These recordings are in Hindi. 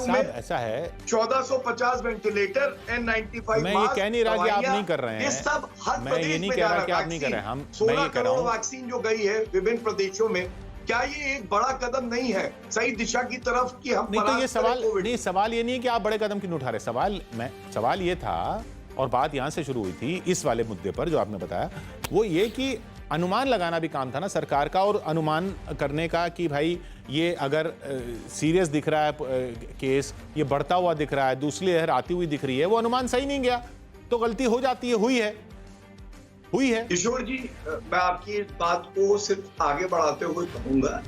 मालूम है? ऐसा है 1450 वेंटिलेटर, N95 मैं ये कह नहीं रहा कि आप नहीं कर रहे हैं, ये सब हर मैं प्रदेश ये नहीं में कह जा रहा कि रहा आप नहीं कर रहे हैं, मैं 16 ये कह रहा करोड़ हूं वैक्सीन जो गई है विभिन्न प्रदेशों में, क्या ये एक बड़ा कदम नहीं है सही दिशा की तरफ कि हम नहीं। तो ये सवाल ये नहीं है कि आप बड़े कदम क्यों उठा रहे, सवाल ये था और बात यहां से शुरू हुई थी इस वाले मुद्दे पर जो आपने बताया, वो ये कि अनुमान लगाना भी काम था ना सरकार का, और अनुमान करने का कि भाई ये अगर सीरियस दिख रहा है केस, ये बढ़ता हुआ दिख रहा है, दूसरी लहर आती हुई दिख रही है, वो अनुमान सही नहीं गया तो गलती हो जाती है, हुई है। किशोर जी, मैं आपकी इस बात को सिर्फ आगे बढ़ाते हुए कहूंगा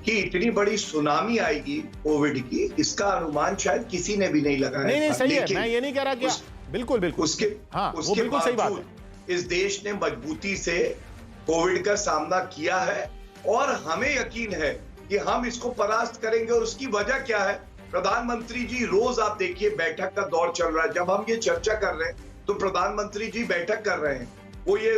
कि इतनी बड़ी सुनामी आएगी कोविड की, इसका अनुमान शायद किसी ने भी नहीं लगाया। नहीं सही है, मैं ये नहीं कह रहा कि बिल्कुल उसके बिल्कुल सही बात है। इस देश ने मजबूती से कोविड का सामना किया है और हमें यकीन है कि हम इसको परास्त करेंगे। और उसकी वजह क्या है? प्रधानमंत्री जी रोज आप देखिए बैठक का दौर चल रहा है, जब हम ये चर्चा कर रहे हैं तो प्रधानमंत्री जी बैठक कर रहे हैं, वो ये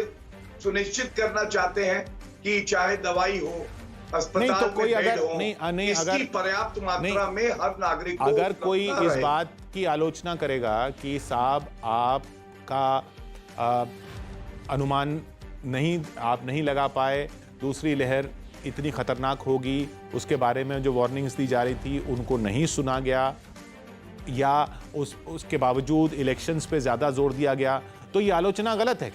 सुनिश्चित करना चाहते हैं कि चाहे दवाई हो, अस्पताल में बेड हो, इसकी पर्याप्त मात्रा में हर नागरिक को अगर कोई इस बात की आलोचना करेगा कि साहब आपका अनुमान आप नहीं लगा पाए, दूसरी लहर इतनी खतरनाक होगी, उसके बारे में जो वार्निंग्स दी जा रही थी उनको नहीं सुना गया, या उसके बावजूद इलेक्शंस पे ज्यादा जोर दिया गया, तो ये आलोचना गलत है।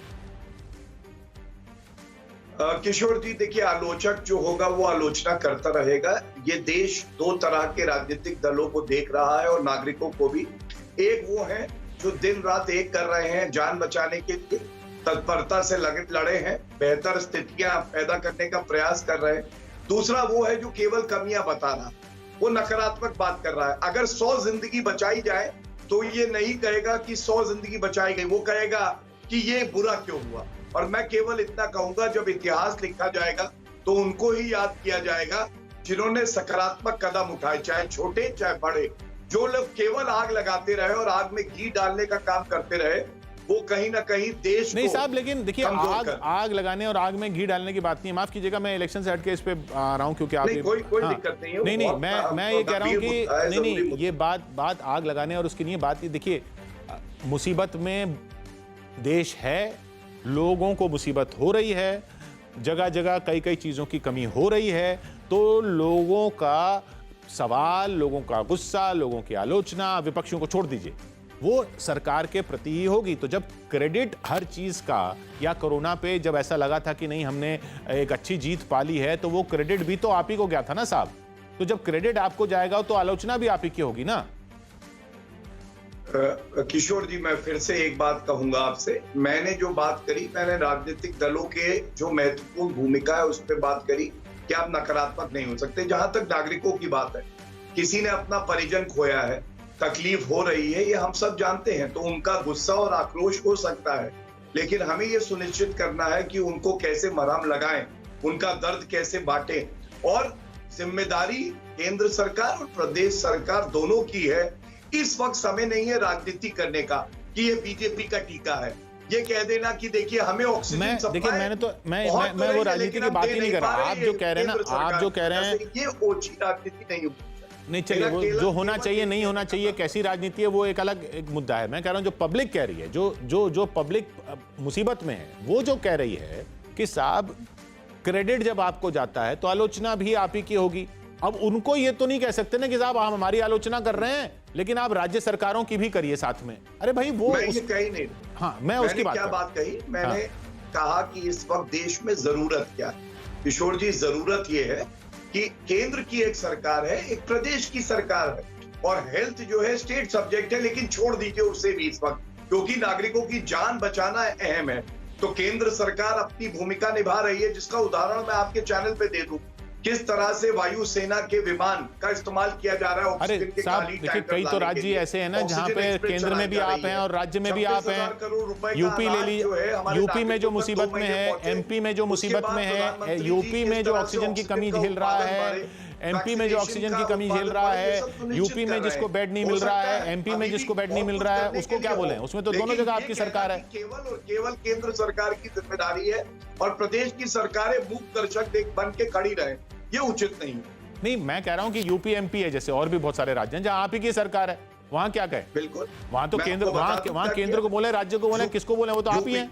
किशोर जी देखिए, आलोचक जो होगा वो आलोचना करता रहेगा। ये देश दो तरह के राजनीतिक दलों को देख रहा है और नागरिकों को भी। एक वो है जो दिन रात एक कर रहे हैं, जान बचाने के लिए तत्परता से लड़े हैं, बेहतर स्थितियां पैदा करने का प्रयास कर रहे हैं। दूसरा वो है जो केवल कमियां बता रहा, वो नकारात्मक बात कर रहा है। अगर 100 जिंदगी बचाई जाए तो ये नहीं कहेगा कि 100 जिंदगी बचाई गई, वो कहेगा कि ये बुरा क्यों हुआ। और मैं केवल इतना कहूंगा, जब इतिहास लिखा जाएगा तो उनको ही याद किया जाएगा जिन्होंने सकारात्मक कदम उठाए, चाहे छोटे चाहे बड़े। जो लोग केवल आग लगाते रहे और आग में घी डालने का काम करते रहे, वो कहीं ना कहीं देश नहीं साहब, लेकिन देखिए आग लगाने और आग में घी डालने की बात नहीं है। माफ कीजिएगा, मैं इलेक्शन से हट के इस पे आ रहा हूं क्योंकि आप कोई दिक्कत नहीं है। नहीं मैं ये कह रहा हूं कि नहीं ये बात आग लगाने और उसकी नहीं है बात। देखिए मुसीबत में देश है, लोगों को मुसीबत हो रही है, जगह जगह कई चीजों की कमी हो रही है, तो लोगों का सवाल, लोगों का गुस्सा, लोगों की आलोचना विपक्षियों को छोड़ दीजिए, वो सरकार के प्रति ही होगी। तो जब क्रेडिट हर चीज का, या कोरोना पे जब ऐसा लगा था कि नहीं हमने एक अच्छी जीत पाली है, तो वो क्रेडिट भी तो आप ही को गया था ना साहब। तो जब क्रेडिट आपको जाएगा तो आलोचना भी आप ही की होगी ना। किशोर जी, मैं फिर से एक बात कहूंगा आपसे। मैंने जो बात करी, मैंने राजनीतिक दलों के जो महत्वपूर्ण भूमिका है उस पर बात करी कि आप नकारात्मक नहीं हो सकते। जहां तक नागरिकों की बात है, किसी ने अपना परिजन खोया है, तकलीफ हो रही है, ये हम सब जानते हैं, तो उनका गुस्सा और आक्रोश हो सकता है, लेकिन हमें ये सुनिश्चित करना है कि उनको कैसे मरहम लगाएं, उनका दर्द कैसे बांटें। और जिम्मेदारी केंद्र सरकार और प्रदेश सरकार दोनों की है। इस वक्त समय नहीं है राजनीति करने का कि ये बीजेपी का टीका है, ये कह देना कि देखिए हमें ऑक्सीजन देखिए मैं वो राजनीति की बात ही नहीं कर रहा। आप जो कह रहे हैं ना, आप जो कह रहे हैं, ये ओछी राजनीति नहीं होगी। नहीं चलिए, वो जो होना चाहिए नहीं होना चाहिए, कैसी राजनीति है वो एक अलग मुद्दा है। मैं कह रहा हूं जो पब्लिक कह रही है, जो पब्लिक मुसीबत में है, वो जो कह रही है कि साहब क्रेडिट जब आपको जाता है तो आलोचना भी आप ही की होगी। अब उनको ये तो नहीं कह सकते ना कि साहब आप हमारी आलोचना कर रहे हैं, लेकिन आप राज्य सरकारों की भी करिए साथ में। अरे भाई वो कहीं नहीं। हाँ, मैं उसकी बात कही, मैंने कहा कि इस वक्त देश में जरूरत क्या है। किशोर जी, जरूरत ये है कि केंद्र की एक सरकार है, एक प्रदेश की सरकार है, और हेल्थ जो है स्टेट सब्जेक्ट है, लेकिन छोड़ दीजिए उसे भी इस वक्त, क्योंकि नागरिकों की जान बचाना अहम है। तो केंद्र सरकार अपनी भूमिका निभा रही है, जिसका उदाहरण मैं आपके चैनल पे दे दूं, किस तरह से वायुसेना के विमान का इस्तेमाल किया जा रहा है। अरे साहब देखिए, कई तो राज्य ऐसे हैं ना जहां पे केंद्र में भी आप हैं और राज्य में भी आप हैं। यूपी ले लीजिए, यूपी में जो मुसीबत में है, एमपी में जो मुसीबत में है, यूपी में जो ऑक्सीजन की कमी झेल रहा है, एमपी में जो ऑक्सीजन की कमी झेल रहा है, यूपी में जिसको बेड नहीं मिल रहा है, एमपी में जिसको बेड नहीं मिल रहा है, उसको क्या बोले? उसमें तो दोनों जगह आपकी सरकार है। केवल केंद्र सरकार की जिम्मेदारी है और प्रदेश की सरकारें मूक दर्शक बन के खड़ी रहे, ये उचित नहीं। नहीं, मैं कह रहा हूं कि यूपी एमपी है, जैसे और भी बहुत सारे राज्य हैं जहां आप ही की सरकार है, वहां क्या कहे? बिल्कुल, वहां तो केंद्र, वहां केंद्र को बोले, राज्य को बोले, किसको बोले, वो तो आप ही हैं।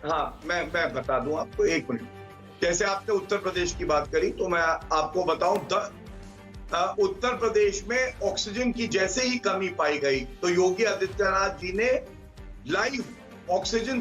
हाँ, मैं बता दूं आपको, एक मिनट। जैसे आपने उत्तर प्रदेश की बात करी, तो मैं आपको बताऊं, उत्तर प्रदेश में ऑक्सीजन की जैसे ही कमी पाई गई, तो योगी आदित्यनाथ जी ने लाइव ऑक्सीजन